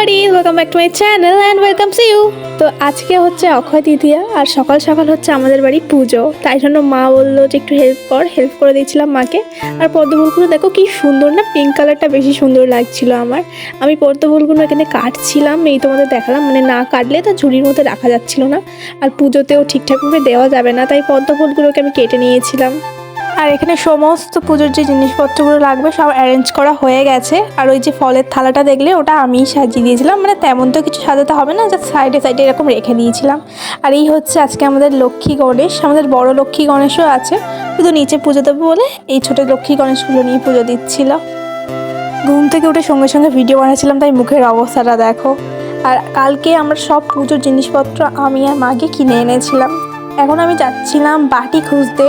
buddies, welcome back to my channel and welcome to you. তো আজকে হচ্ছে অক্ষয় তৃতীয়া আর সকাল সকাল হচ্ছে আমাদের বাড়ি পুজো, তাই জন্য মা বললো যে একটু হেল্প করে দিয়েছিলাম মাকে। আর পদ্মফুলগুলো দেখো কি সুন্দর না, পিঙ্ক কালারটা বেশি সুন্দর লাগছিল আমার। আমি পদ্মফুলগুলো এখানে কাটছিলাম, এই তোমাদের দেখালাম, মানে না কাটলে তো ঝুড়ির মধ্যে রাখা যাচ্ছিল না, আর পুজোতেও ঠিকঠাকভাবে দেওয়া যাবে না, তাই পদ্মফুলগুলোকে আমি কেটে নিয়েছিলাম। আর এখানে সমস্ত পুজোর যে জিনিসপত্রগুলো লাগবে সব অ্যারেঞ্জ করা হয়ে গেছে। আর ওই যে ফলের থালাটা দেখলে ওটা আমিই সাজিয়ে দিয়েছিলাম, মানে তেমন তো কিছু সাজাতে হবে না, জাস্ট সাইডে সাইডে এরকম রেখে দিয়েছিলাম। আর এই হচ্ছে আজকে আমাদের লক্ষ্মী গণেশ, আমাদের বড় লক্ষ্মী গণেশও আছে, শুধু নিচে পুজো দেবো বলে এই ছোটো লক্ষ্মী গণেশগুলো নিয়ে পুজো দিচ্ছিল। ঘুম থেকে উঠে সঙ্গে সঙ্গে ভিডিও বানাচ্ছিলাম, তাই মুখের অবস্থাটা দেখো। আর কালকে আমরা সব পুজোর জিনিসপত্র আমি আর মাকে কিনে এনেছিলাম। এখন আমি যাচ্ছিলাম বাটি খুঁজতে,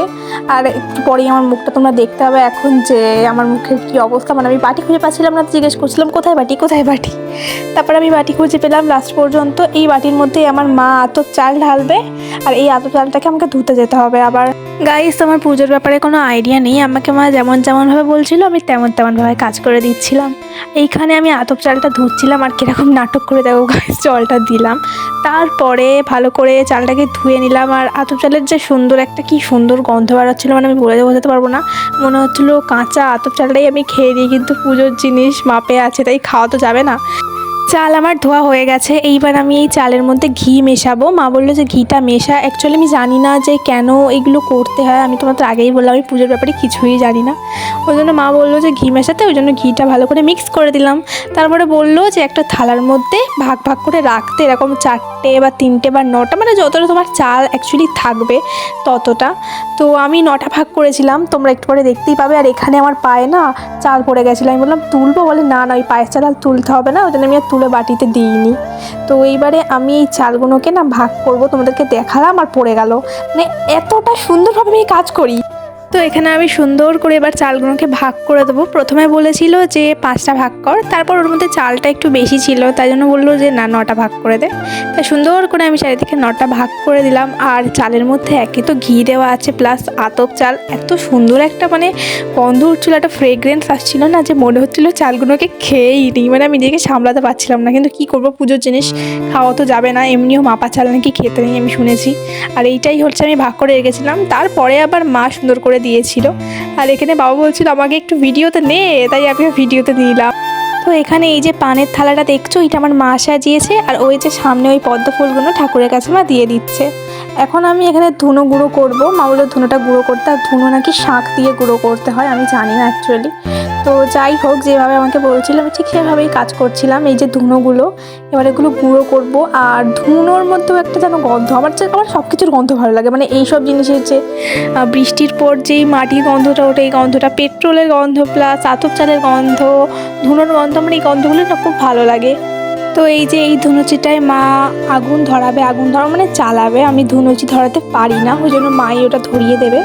আর একটু পরেই আমার মুখটা তোমরা দেখতে হবে এখন যে আমার মুখের কী অবস্থা। মানে আমি বাটি খুঁজে পাচ্ছিলাম না, জিজ্ঞেস করছিলাম কোথায় বাটি কোথায় বাটি। তারপর আমি বাটি খুঁজে পেলাম লাস্ট পর্যন্ত। এই বাটির মধ্যে আমার মা আতপ চাল ঢালবে, আর এই আতপ চালটাকে আমাকে ধুতে যেতে হবে। আবার গাইস, আমার পুজোর ব্যাপারে কোনো আইডিয়া নেই, আমাকে মা যেমনভাবে বলছিল আমি তেমনভাবে কাজ করে দিচ্ছিলাম। এইখানে আমি আতপ চালটা ধুচ্ছিলাম আর কীরকম নাটক করে দেখো গাইস, জলটা দিলাম, তারপরে ভালো করে চালটাকে ধুয়ে নিলাম। আর আতপ চালের যে সুন্দর একটা কি সুন্দর গন্ধ বেরোচ্ছিলো, মানে আমি বোঝাতে পারবো না, মনে হচ্ছিলো কাঁচা আতপ চালটাই আমি খেয়ে দিই, কিন্তু পুজোর জিনিস মাপে আছে তাই খাওয়া তো যাবে না। চাল আমার ধোয়া হয়ে গেছে, এইবার আমি এই চালের মধ্যে ঘি মেশাবো। মা বললো যে ঘিটা মেশা, অ্যাকচুয়ালি আমি জানি না যে কেন এগুলো করতে হয়, আমি তোমাদের আগেই বললাম আমি পুজোর ব্যাপারে কিছুই জানি না, ওই জন্য মা বললো যে ঘি মেশাতে, ওই জন্য ঘিটা ভালো করে মিক্স করে দিলাম। তারপরে বললো যে একটা থালার মধ্যে ভাগ ভাগ করে রাখতে, এরকম 4টে বা 3টে বা 9টা, মানে যতটা তোমার চাল অ্যাকচুয়ালি থাকবে ততটা। তো আমি 9টা ভাগ করেছিলাম, তোমরা একটু পরে দেখতেই পাবে। আর এখানে আমার পায়ে না চাল পড়ে গেছিলো, আমি বললাম তুলবো, বলে না ওই পায়ের চাল আর তুলতে হবে না, ওই জন্য আমি আর তুলে বাটিতে দিইনি। তো এইবারে আমি এই চালগুলোকে না ভাগ করব, তোমাদেরকে দেখালাম আর পড়ে গেল, মানে এতটা সুন্দরভাবে আমি কাজ করি। তো এখানে আমি সুন্দর করে এবার চালগুলোকে ভাগ করে দেবো। প্রথমে বলেছিল যে 5টা ভাগ কর, তারপর ওর মধ্যে চালটা একটু বেশি ছিল, তাই জন্য বললো যে না 9টা ভাগ করে দে। তাই সুন্দর করে আমি চারিদিকে 9টা ভাগ করে দিলাম। আর চালের মধ্যে একে তো ঘি দেওয়া আছে, প্লাস আতপ চাল, এত সুন্দর একটা মানে গন্ধ উঠছিল, একটা ফ্রেগ্রেন্স আসছিল না, যে মনে হচ্ছিলো চালগুলোকে খেয়েই নিই, মানে আমি নিজেকে সামলাতে পারছিলাম না। কিন্তু কি করবো, পুজোর জিনিস খাওয়া তো যাবে না, এমনিও মাপা চাল নাকি খেতে নেই আমি শুনেছি। আর এইটাই হচ্ছে আমি ভাগ করে রেখেছিলাম, তারপরে আবার মা সুন্দর করে দিয়েছিল। আর এখানে বাবা বলছিল আমাকে একটু ভিডিওতে নে, তাই আমি ভিডিওতে নিলাম। তো এখানে এই যে পানের থালাটা দেখছো, এটা আমার মা সাজিয়েছে, আর ওই যে সামনে ওই পদ্ম ফুলগুলো ঠাকুরের কাছে মা দিয়ে দিচ্ছে। এখন আমি এখানে ধুনো গুঁড়ো করব, মা বললো ধুনোটা গুঁড়ো করতে, আর ধুনো নাকি শাঁখ দিয়ে গুঁড়ো করতে হয়, আমি জানি না অ্যাকচুয়ালি। তো যাই হোক, যেভাবে আমাকে বলছিল আমি ঠিক সেভাবেই কাজ করছিলাম। এই যে ধুনোগুলো, এবার এগুলো গুঁড়ো করব। আর ধুনোর মধ্যেও একটা যেন গন্ধ, আমার সব কিছুর গন্ধ ভালো লাগে, মানে এইসব জিনিসের যে বৃষ্টির পর যেই মাটির গন্ধটা ওঠে, এই গন্ধটা, পেট্রোলের গন্ধ প্লাস আতপ চালের গন্ধ, ধুনোর গন্ধ, আমার এই গন্ধগুলো না খুব ভালো লাগে। তো এই যে এই ধুনুচিটায় মা আগুন ধরাবে, আগুন ধরা মানে চালাবে, আমি ধুনুচি ধরাতে পারি না, ওই জন্য মাই ওটা ধরিয়ে দেবে।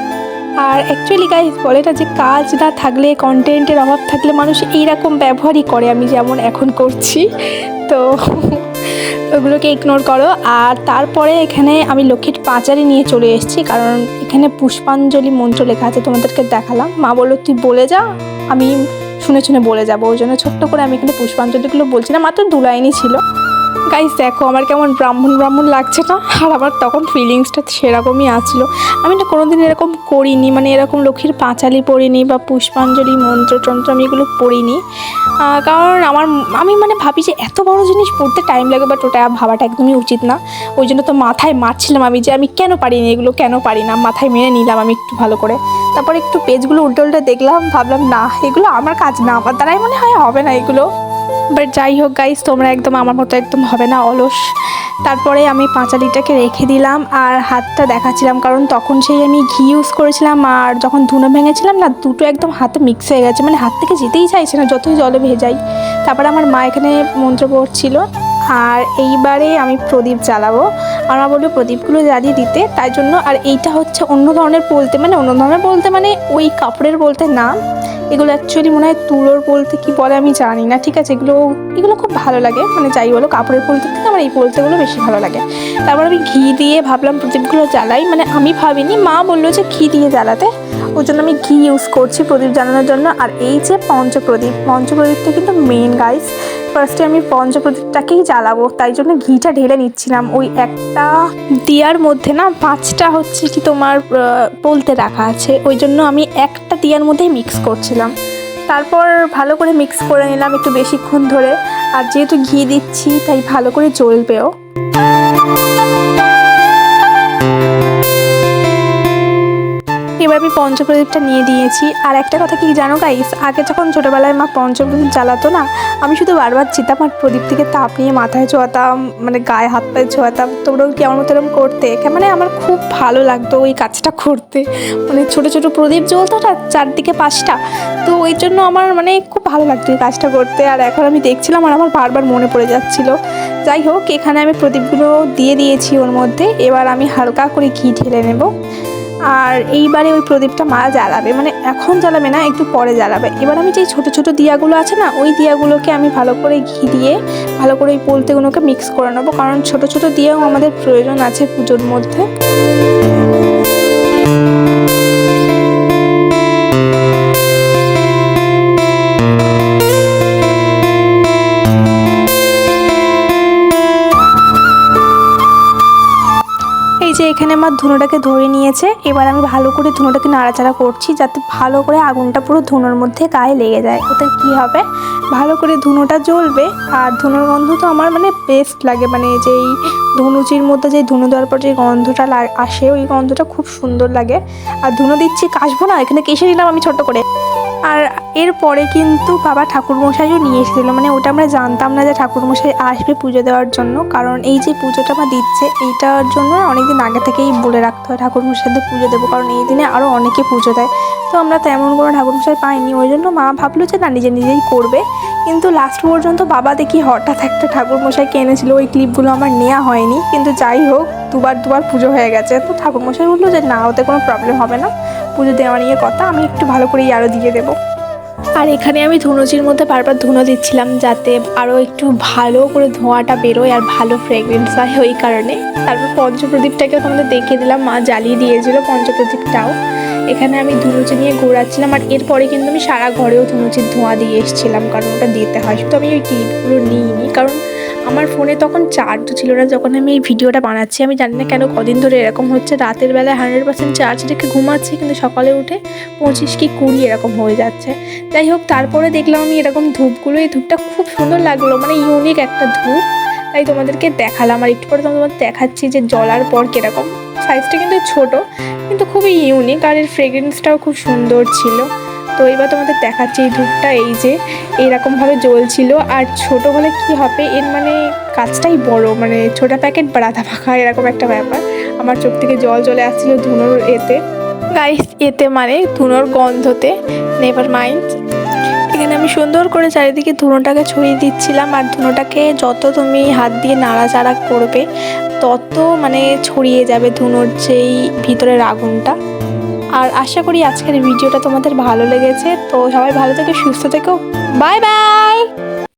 আর অ্যাকচুয়ালি গাইস বলে না যে কাজ না থাকলে, কন্টেন্টের অভাব থাকলে মানুষ এইরকম ব্যবহারই করে, আমি যেমন এখন করছি। তো ওগুলোকে ইগনোর করো। আর তারপরে এখানে আমি লক্ষ্মীর পাঁচালি নিয়ে চলে এসেছি, কারণ এখানে পুষ্পাঞ্জলি মন্ত্র লেখা আছে, তোমাদেরকে দেখালাম। মা বললো তুই বলে যা, আমি শুনে বলে যাবো, ওই জন্য ছোট্ট করে আমি এখানে পুষ্পাঞ্জলিগুলো বলছি না, মাত্র 2 লাইনই ছিল। গাইস দেখো আমার কেমন ব্রাহ্মণ লাগছে না, আর আমার তখন ফিলিংসটা সেরকমই আসছিলো। আমি না কোনোদিন এরকম করিনি, মানে এরকম লক্ষ্মীর পাঁচালি পড়িনি বা পুষ্পাঞ্জলি মন্ত্রতন্ত্র আমি এগুলো পড়িনি, কারণ আমি মানে ভাবি যে এত বড় জিনিস পড়তে টাইম লাগে, বাট ওটা ভাবাটা একদমই উচিত না। ওই জন্য তো মাথায় মারছিলাম আমি যে আমি কেন পারিনি এগুলো, কেন পারি না, মাথায় মেনে নিলাম আমি একটু ভালো করে। তারপরে একটু পেজগুলো উল্টে দেখলাম, ভাবলাম না এগুলো আমার কাজ না, আমার দ্বারাই মনে হয় হবে না এগুলো। বাট যাই হোক গাইস, তোমরা একদম আমার মতো একদম হবে না, অলস। তারপরে আমি পাঁচালিটাকে রেখে দিলাম আর হাতটা দেখাচ্ছিলাম, কারণ তখন সেই আমি ঘি ইউজ করেছিলাম, আর যখন ধুনো ভেঙেছিলাম না, দুটো একদম হাতে মিক্স হয়ে গেছে, মানে হাত থেকে যেতেই চাইছে না যতই জলে ভেজাই। তারপরে আমার মা এখানে মন্ত্র পড়ছিল। আর এইবারে আমি প্রদীপ জ্বালাবো, আর মা বললো প্রদীপগুলো জ্বালিয়ে দিতে, তাই জন্য। আর এইটা হচ্ছে অন্য ধরনের বলতে মানে ওই কাপড়ের বলতে না, এগুলো অ্যাকচুয়ালি মনে হয় তুলোর বলতে কি বলে আমি জানি না, ঠিক আছে। এগুলো খুব ভালো লাগে, মানে যাই বলো কাপড়ের বলতে থেকে আমার এই বলতেগুলো বেশি ভালো লাগে। তারপর আমি ঘি দিয়ে ভাবলাম প্রদীপগুলো জ্বালাই, মানে আমি ভাবিনি, মা বললো যে ঘি দিয়ে জ্বালাতে, ওই জন্য আমি ঘি ইউজ করছি প্রদীপ জ্বালানোর জন্য। আর এই যে পঞ্চপ্রদীপটা কিন্তু মেন গাইস, ফার্স্টে আমি পঞ্চপ্রদীপটাকেই জ্বালাবো, তাই জন্য ঘিটা ঢেলে নিচ্ছিলাম। ওই একটা দিয়ার মধ্যে না 5টা হচ্ছে কি তোমার বলতে রাখা আছে, ওই জন্য আমি একটা দিয়ার মধ্যেই মিক্স করছিলাম। তারপর ভালো করে মিক্স করে নিলাম একটু বেশিক্ষণ ধরে। আর যেহেতু ঘি দিচ্ছি তাই ভালো করে জ্বলবেও। এবার আমি পঞ্চপ্রদীপটা নিয়ে দিয়েছি। আর একটা কথা কি জানো গাইস, আগে যখন ছোটোবেলায় মা পঞ্চপ্রদীপ জ্বালাতো না, আমি শুধু বারবার যেতাম আর প্রদীপ থেকে তাপ নিয়ে মাথায় ছোঁয়াতাম, মানে গায়ে হাত পায়ে ছোঁয়াতাম। তোমরাও কি আমার মতো এরকম করতে? মানে আমার খুব ভালো লাগতো ওই কাজটা করতে। মানে ছোটো ছোটো প্রদীপ জ্বলতো না চারদিকে 5টা, তো ওই জন্য আমার মানে খুব ভালো লাগতো এই কাজটা করতে। আর এখন আমি দেখছিলাম আর আমার বারবার মনে পড়ে যাচ্ছিল। যাই হোক, এখানে আমি প্রদীপগুলো দিয়ে দিয়েছি ওর মধ্যে। এবার আমি হালকা করে ঘি ঢেলে নেব। আর এইবারে ওই প্রদীপটা মা জ্বালাবে, মানে এখন জ্বালাবে না, একটু পরে জ্বালাবে। এবার আমি যেই ছোটো ছোটো দিয়াগুলো আছে না, ওই দিয়াগুলোকে আমি ভালো করে ঘি দিয়ে ভালো করে ওই পোলতেগুলোকে মিক্স করে নেবো, কারণ ছোটো ছোটো দিয়াও আমাদের প্রয়োজন আছে পুজোর মধ্যে। এই যে এখানে আমার ধুনোটাকে ধরে নিয়েছে। এবার আমি ভালো করে ধুনোটাকে নাড়াচাড়া করছি, যাতে ভালো করে আগুনটা পুরো ধুনোর মধ্যে গায়ে লেগে যায়। ওতে কি হবে, ভালো করে ধুনোটা জ্বলবে। আর ধুনোর গন্ধ তো আমার মানে বেস্ট লাগে, মানে যেই ধুনুচির মধ্যে যে ধুনো দেওয়ার পর যে গন্ধটা আসে, ওই গন্ধটা খুব সুন্দর লাগে। আর ধুনো দিচ্ছি, কাশবো না, এখানে কেশে নিলাম আমি ছোট্ট করে। আর এরপরে কিন্তু বাবা ঠাকুরমশাইও নিয়ে এসেছিলো, মানে ওটা আমরা জানতাম না যে ঠাকুরমশাই আসবে পুজো দেওয়ার জন্য। কারণ এই যে পুজোটা মা দিচ্ছে, এইটার জন্য অনেকদিন আগে থেকেই বলে রাখতে হয় ঠাকুরমশাইদের পুজো দেবো, কারণ এই দিনে আরও অনেকে পুজো দেয়। তো আমরা তেমন কোনো ঠাকুরমশাই পাইনি, ওই জন্য মা ভাবলো যে না, নিজেই করবে। কিন্তু লাস্ট পর্যন্ত বাবা দেখি হঠাৎ একটা ঠাকুরমশাইকে এনেছিল, ওই ক্লিপগুলো আমার নেওয়া হয়নি। কিন্তু যাই হোক, দুবার পুজো হয়ে গেছে, তো ঠাকুরমশাই বললো যে না, ওতে কোনো প্রবলেম হবে না, পুজো দেওয়া নিয়ে কথা, আমি একটু ভালো করেই আরও দিয়ে দেবো। আর এখানে আমি ধুনুচির মধ্যে বারবার ধুনো দিচ্ছিলাম, যাতে আরও একটু ভালো করে ধোঁয়াটা বেরোয় আর ভালো ফ্রেগরেন্স হয়, ওই কারণে। তারপর পঞ্চপ্রদীপটাকেও তোমাদের দেখিয়ে দিলাম, মা জ্বালিয়ে দিয়েছিল পঞ্চপ্রদীপটাও। এখানে আমি ধুনুচি নিয়ে ঘোরাচ্ছিলাম। আর এরপরে কিন্তু আমি সারা ঘরেও ধুনুচির ধোঁয়া দিয়ে এসেছিলাম, কারণ ওটা দিতে হয়। শুধু আমি ওই ক্লিপগুলো নিইনি, কারণ আমার ফোনে তখন চার্জও ছিল না যখন আমি এই ভিডিওটা বানাচ্ছি। আমি জানি না কেন কদিন ধরে এরকম হচ্ছে, রাতের বেলায় 100% চার্জ রেখে ঘুমাচ্ছি, কিন্তু সকালে উঠে 25 কি 20 এরকম হয়ে যাচ্ছে। যাই হোক, তারপরে দেখলাম আমি এরকম ধূপগুলো, এই ধূপটা খুব সুন্দর লাগলো, মানে ইউনিক একটা ধূপ, তাই তোমাদেরকে দেখালাম। আর একটু পরে তোমাদের দেখাচ্ছি যে জ্বলার পর কীরকম। সাইজটা কিন্তু ছোট, কিন্তু খুবই ইউনিক, আর এর ফ্রেগরেন্সটাও খুব সুন্দর ছিল। তো এবার তোমাদের দেখাচ্ছি এই ধূপটা, এই যে এইরকমভাবে জ্বলছিল। আর ছোট হলে কি হবে, এর মানে কাজটাই বড়, মানে ছোটা প্যাকেট বা রাধা পাখা, এরকম একটা ব্যাপার। আমার চোখ থেকে জল চলে আসছিল ধুনোর এতে, গাইস এতে মানে ধুনোর গন্ধতে, নেভার মাইন্ড। এখানে আমি সুন্দর করে চারিদিকে ধুনোটাকে ছড়িয়ে দিচ্ছিলাম। আর ধুনোটাকে যত তুমি হাত দিয়ে নাড়াচাড়া করবে, তত মানে ছড়িয়ে যাবে ধুনোর যেই ভিতরের আগুনটা। আর আশা করি আজকের ভিডিওটা তোমাদের ভালো লেগেছে। তো সবাই ভালো থেকো, সুস্থ থেকো, বাই বাই।